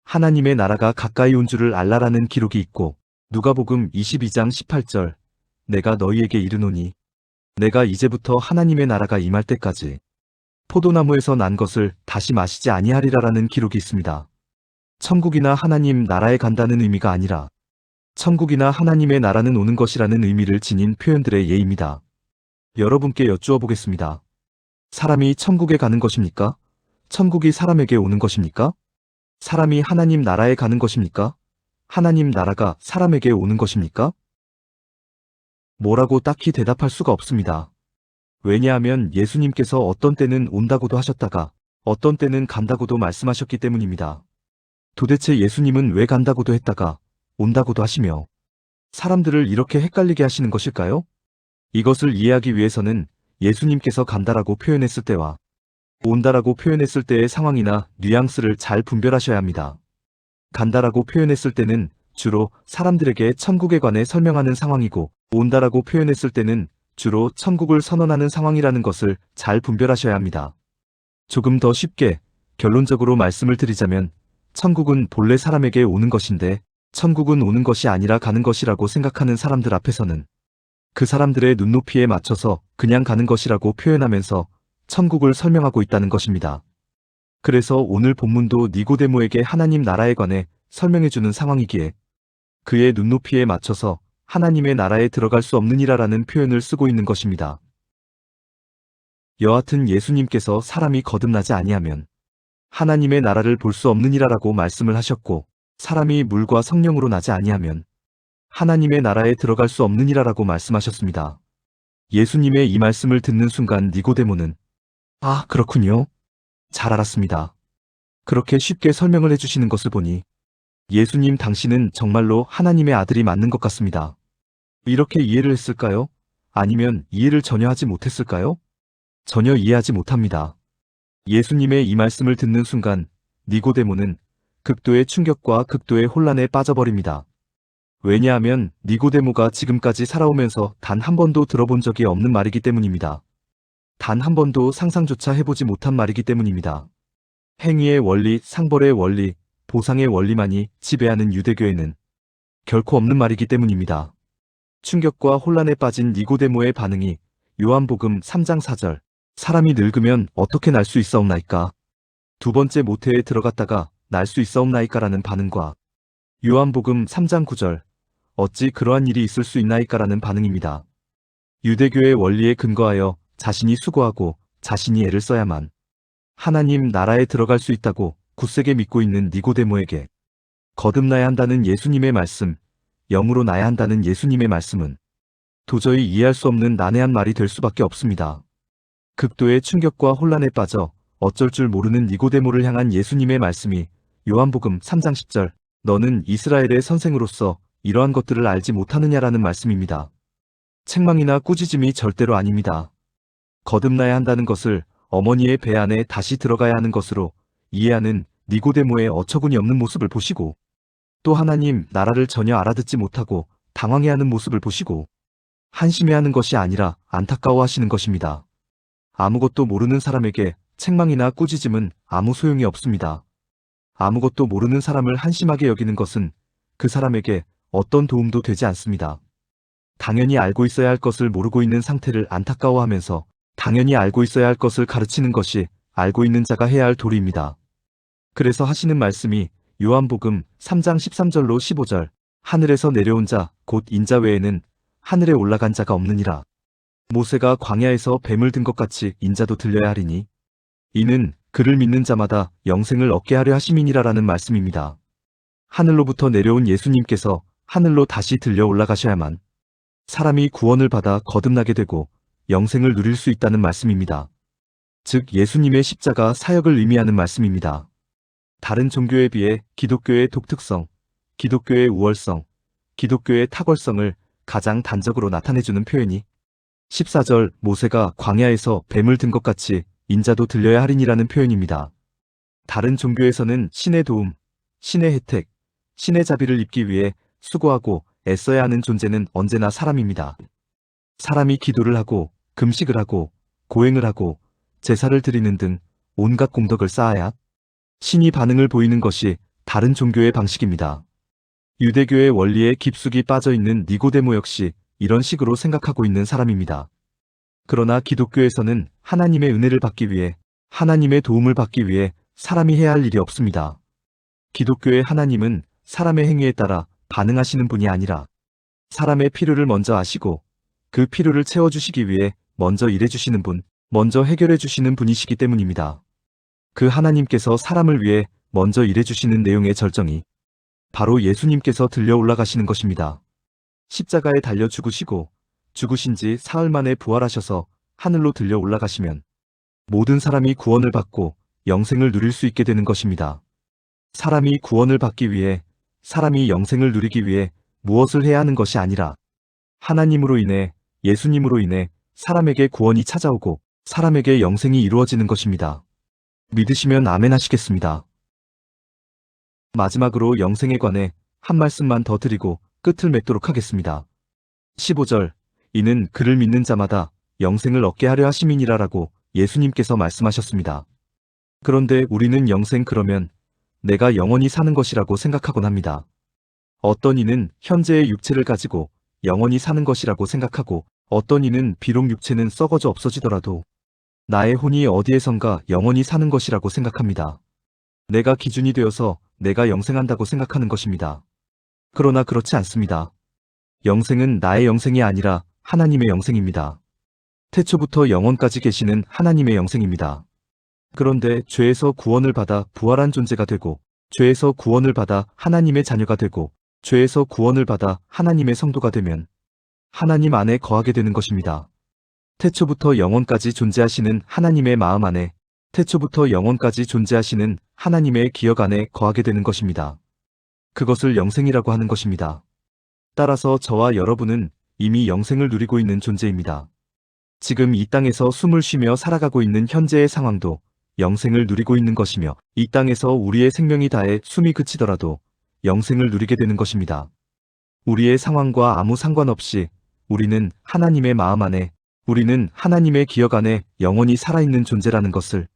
하나님의 나라가 가까이 온 줄을 알라라는 기록이 있고 누가복음 22장 18절 내가 너희에게 이르노니 내가 이제부터 하나님의 나라가 임할 때까지 포도나무에서 난 것을 다시 마시지 아니하리라라는 기록이 있습니다. 천국이나 하나님 나라에 간다는 의미가 아니라 천국이나 하나님의 나라는 오는 것이라는 의미를 지닌 표현들의 예입니다. 여러분께 여쭈어 보겠습니다. 사람이 천국에 가는 것입니까? 천국이 사람에게 오는 것입니까? 사람이 하나님 나라에 가는 것입니까? 하나님 나라가 사람에게 오는 것입니까? 뭐라고 딱히 대답할 수가 없습니다. 왜냐하면 예수님께서 어떤 때는 온다고도 하셨다가 어떤 때는 간다고도 말씀하셨기 때문입니다. 도대체 예수님은 왜 간다고도 했다가 온다고도 하시며 사람들을 이렇게 헷갈리게 하시는 것일까요? 이것을 이해하기 위해서는 예수님께서 간다라고 표현했을 때와 온다라고 표현했을 때의 상황이나 뉘앙스를 잘 분별하셔야 합니다. 간다라고 표현했을 때는 주로 사람들에게 천국에 관해 설명하는 상황이고 온다라고 표현했을 때는 주로 천국을 선언하는 상황이라는 것을 잘 분별하셔야 합니다. 조금 더 쉽게 결론적으로 말씀을 드리자면 천국은 본래 사람에게 오는 것인데 천국은 오는 것이 아니라 가는 것이라고 생각하는 사람들 앞에서는 그 사람들의 눈높이에 맞춰서 그냥 가는 것이라고 표현하면서 천국을 설명하고 있다는 것입니다. 그래서 오늘 본문도 니고데모에게 하나님 나라에 관해 설명해주는 상황이기에 그의 눈높이에 맞춰서 하나님의 나라에 들어갈 수 없느니라라는 표현을 쓰고 있는 것입니다. 여하튼 예수님께서 사람이 거듭나지 아니하면 하나님의 나라를 볼 수 없느니라라고 말씀을 하셨고 사람이 물과 성령으로 나지 아니하면 하나님의 나라에 들어갈 수 없느니라라고 말씀하셨습니다. 예수님의 이 말씀을 듣는 순간 니고데모는 아, 그렇군요. 잘 알았습니다. 그렇게 쉽게 설명을 해주시는 것을 보니 예수님 당신은 정말로 하나님의 아들이 맞는 것 같습니다. 이렇게 이해를 했을까요? 아니면 이해를 전혀 하지 못했을까요? 전혀 이해하지 못합니다. 예수님의 이 말씀을 듣는 순간 니고데모는 극도의 충격과 극도의 혼란에 빠져버립니다. 왜냐하면 니고데모가 지금까지 살아오면서 단 한 번도 들어본 적이 없는 말이기 때문입니다. 단 한 번도 상상조차 해보지 못한 말이기 때문입니다. 행위의 원리, 상벌의 원리, 보상의 원리만이 지배하는 유대교에는 결코 없는 말이기 때문입니다. 충격과 혼란에 빠진 니고데모의 반응이 요한복음 3장 4절 사람이 늙으면 어떻게 날 수 있사옵나이까? 두 번째 모태에 들어갔다가 날 수 있사옵나이까라는 반응과 요한복음 3장 9절 어찌 그러한 일이 있을 수 있나이까라는 반응입니다. 유대교의 원리에 근거하여 자신이 수고하고 자신이 애를 써야만 하나님 나라에 들어갈 수 있다고 굳세게 믿고 있는 니고데모에게 거듭나야 한다는 예수님의 말씀, 영으로 나야 한다는 예수님의 말씀은 도저히 이해할 수 없는 난해한 말이 될 수밖에 없습니다. 극도의 충격과 혼란에 빠져 어쩔 줄 모르는 니고데모를 향한 예수님의 말씀이 요한복음 3장 10절 너는 이스라엘의 선생으로서 이러한 것들을 알지 못하느냐라는 말씀입니다. 책망이나 꾸짖음이 절대로 아닙니다. 거듭나야 한다는 것을 어머니의 배 안에 다시 들어가야 하는 것으로 이해하는 니고데모의 어처구니 없는 모습을 보시고 또 하나님 나라를 전혀 알아듣지 못하고 당황해하는 모습을 보시고 한심해하는 것이 아니라 안타까워하시는 것입니다. 아무것도 모르는 사람에게 책망이나 꾸짖음은 아무 소용이 없습니다. 아무것도 모르는 사람을 한심하게 여기는 것은 그 사람에게 어떤 도움도 되지 않습니다. 당연히 알고 있어야 할 것을 모르고 있는 상태를 안타까워하면서 당연히 알고 있어야 할 것을 가르치는 것이 알고 있는 자가 해야 할 도리입니다. 그래서 하시는 말씀이 요한복음 3장 13절로 15절 하늘에서 내려온 자 곧 인자 외에는 하늘에 올라간 자가 없느니라. 모세가 광야에서 뱀을 든 것 같이 인자도 들려야 하리니 이는 그를 믿는 자마다 영생을 얻게 하려 하심이니라라는 말씀입니다. 하늘로부터 내려온 예수님께서 하늘로 다시 들려 올라가셔야만 사람이 구원을 받아 거듭나게 되고 영생을 누릴 수 있다는 말씀입니다. 즉 예수님의 십자가 사역을 의미하는 말씀입니다. 다른 종교에 비해 기독교의 독특성, 기독교의 우월성, 기독교의 탁월성을 가장 단적으로 나타내주는 표현이 14절 모세가 광야에서 뱀을 든 것 같이 인자도 들려야 하리니라는 표현입니다. 다른 종교에서는 신의 도움, 신의 혜택, 신의 자비를 입기 위해 수고하고 애써야 하는 존재는 언제나 사람입니다. 사람이 기도를 하고 금식을 하고 고행을 하고 제사를 드리는 등 온갖 공덕을 쌓아야 신이 반응을 보이는 것이 다른 종교의 방식입니다. 유대교의 원리에 깊숙이 빠져있는 니고데모 역시 이런 식으로 생각하고 있는 사람입니다. 그러나 기독교에서는 하나님의 은혜를 받기 위해 하나님의 도움을 받기 위해 사람이 해야 할 일이 없습니다. 기독교의 하나님은 사람의 행위에 따라 반응하시는 분이 아니라 사람의 필요를 먼저 아시고 그 필요를 채워주시기 위해 먼저 일해주시는 분, 먼저 해결해주시는 분이시기 때문입니다. 그 하나님께서 사람을 위해 먼저 일해주시는 내용의 절정이 바로 예수님께서 들려 올라가시는 것입니다. 십자가에 달려 죽으시고 죽으신 지 사흘 만에 부활하셔서 하늘로 들려 올라가시면 모든 사람이 구원을 받고 영생을 누릴 수 있게 되는 것입니다. 사람이 구원을 받기 위해 사람이 영생을 누리기 위해 무엇을 해야 하는 것이 아니라 하나님으로 인해 예수님으로 인해 사람에게 구원이 찾아오고 사람에게 영생이 이루어지는 것입니다. 믿으시면 아멘 하시겠습니다. 마지막으로 영생에 관해 한 말씀만 더 드리고 끝을 맺도록 하겠습니다. 15절 이는 그를 믿는 자마다 영생을 얻게 하려 하심이니라라고 예수님께서 말씀하셨습니다. 그런데 우리는 영생 그러면 내가 영원히 사는 것이라고 생각하곤 합니다. 어떤 이는 현재의 육체를 가지고 영원히 사는 것이라고 생각하고 어떤 이는 비록 육체는 썩어져 없어지더라도 나의 혼이 어디에선가 영원히 사는 것이라고 생각합니다. 내가 기준이 되어서 내가 영생한다고 생각하는 것입니다. 그러나 그렇지 않습니다. 영생은 나의 영생이 아니라 하나님의 영생입니다. 태초부터 영원까지 계시는 하나님의 영생입니다. 그런데 죄에서 구원을 받아 부활한 존재가 되고 죄에서 구원을 받아 하나님의 자녀가 되고 죄에서 구원을 받아 하나님의 성도가 되면 하나님 안에 거하게 되는 것입니다. 태초부터 영원까지 존재하시는 하나님의 마음 안에 태초부터 영원까지 존재하시는 하나님의 기억 안에 거하게 되는 것입니다. 그것을 영생이라고 하는 것입니다. 따라서 저와 여러분은 이미 영생을 누리고 있는 존재입니다. 지금 이 땅에서 숨을 쉬며 살아가고 있는 현재의 상황도 영생을 누리고 있는 것이며 이 땅에서 우리의 생명이 다해 숨이 그치더라도 영생을 누리게 되는 것입니다. 우리의 상황과 아무 상관없이 우리는 하나님의 마음 안에 우리는 하나님의 기억 안에 영원히 살아있는 존재라는 것을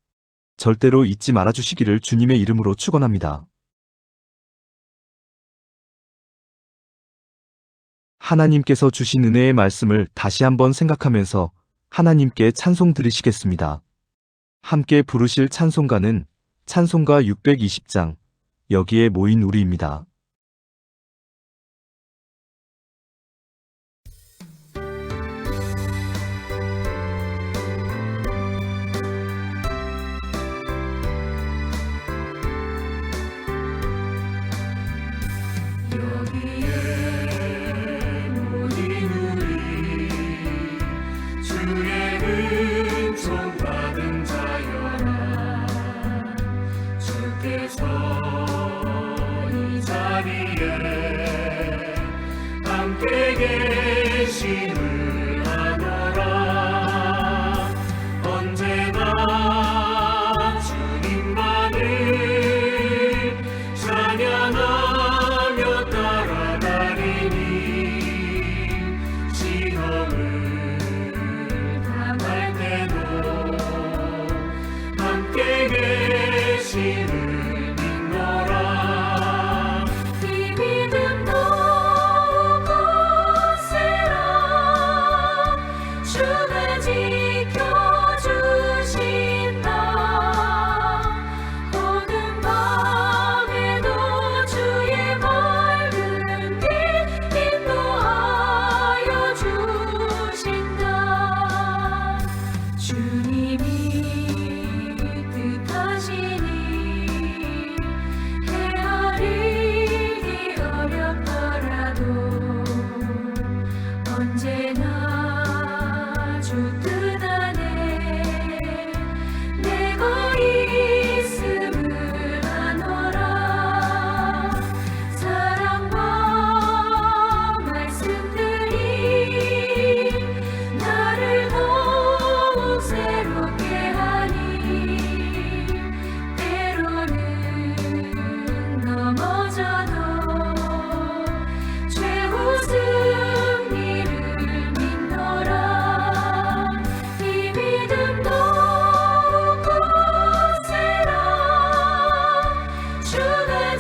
절대로 잊지 말아주시기를 주님의 이름으로 축원합니다. 하나님께서 주신 은혜의 말씀을 다시 한번 생각하면서 하나님께 찬송 드리시겠습니다. 함께 부르실 찬송가는 찬송가 620장, 여기에 모인 우리입니다. 여기에 모인 우리 주의 은총 받은 자여라. 주께서 이 자리에 함께 계심을 아노라. 언제나 주님만을 찬양하며 따라가리니 시험을 당할 때도 함께 계심을 믿노라. 이 믿음 더욱 굳세라. 주가 지켜주신다. 어두운 밤에도 주의 밝은 빛 인도하여 주신다. 주님이 뜻하시니 헤아리기 어렵더라도 언제나 주 뜻 안에 내가 있음을 아노라. 사랑과 말씀들이 나를 더욱 새롭게 하니 때로는 넘어져도 최후 승리를 믿노라. 이 믿음 더욱 굳세라. 주가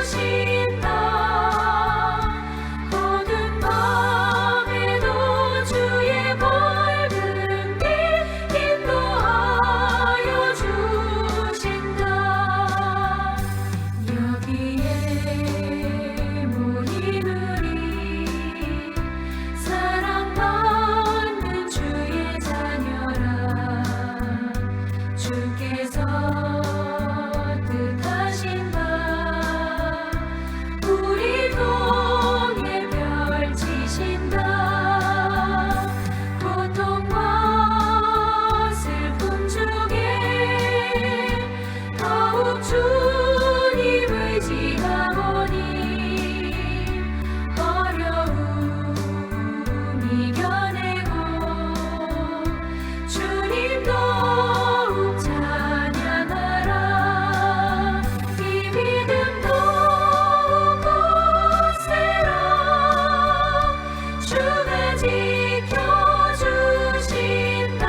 지켜주신다. 어두운 밤에도 주의 밝은 빛 인도하여 주신다. 여기에 모인 우리 사랑받는 주의 자녀라. 주께서 뜻하신 바 우리 통해 펼치신다. 고통과 슬픔 중에 더욱 주님 의지하오니 어려움 이겨내고 주님 더욱 찬양하라. 이 믿음 더욱 굳세라. 주가 지켜주신다.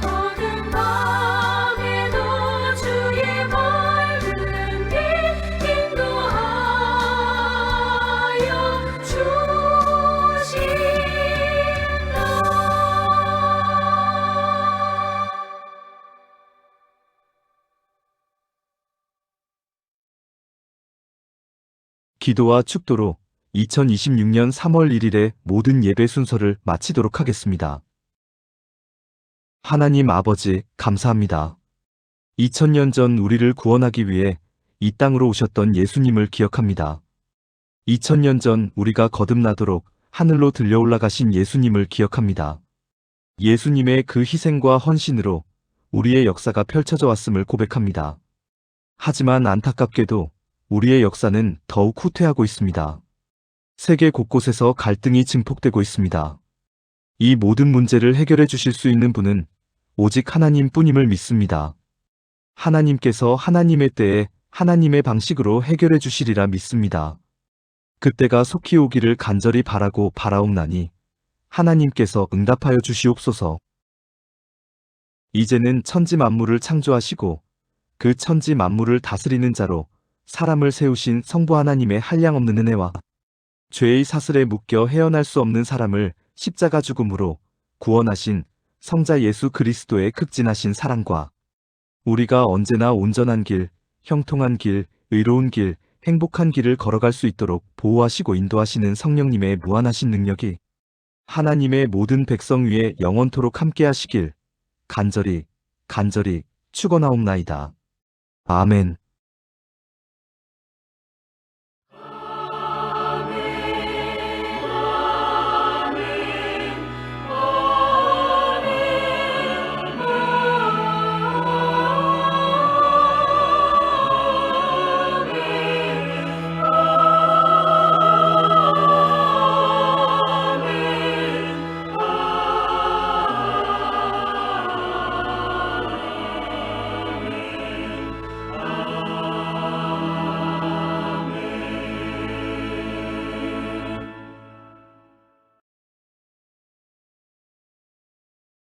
어두운 밤에도 주의 밝은 빛 인도하여 주신다. 기도와 축도로 2026년 3월 1일의 모든 예배 순서를 마치도록 하겠습니다. 하나님 아버지, 감사합니다. 2000년 전 우리를 구원하기 위해 이 땅으로 오셨던 예수님을 기억합니다. 2000년 전 우리가 거듭나도록 하늘로 들려 올라가신 예수님을 기억합니다. 예수님의 그 희생과 헌신으로 우리의 역사가 펼쳐져 왔음을 고백합니다. 하지만 안타깝게도 우리의 역사는 더욱 후퇴하고 있습니다. 세계 곳곳에서 갈등이 증폭되고 있습니다. 이 모든 문제를 해결해 주실 수 있는 분은 오직 하나님뿐임을 믿습니다. 하나님께서 하나님의 때에 하나님의 방식으로 해결해 주시리라 믿습니다. 그때가 속히 오기를 간절히 바라고 바라옵나니 하나님께서 응답하여 주시옵소서. 이제는 천지 만물을 창조하시고 그 천지 만물을 다스리는 자로 사람을 세우신 성부 하나님의 한량없는 은혜와 죄의 사슬에 묶여 헤어날 수 없는 사람을 십자가 죽음으로 구원하신 성자 예수 그리스도의 극진하신 사랑과 우리가 언제나 온전한 길, 형통한 길, 의로운 길, 행복한 길을 걸어갈 수 있도록 보호하시고 인도하시는 성령님의 무한하신 능력이 하나님의 모든 백성 위에 영원토록 함께 하시길 간절히 축원하옵나이다. 아멘.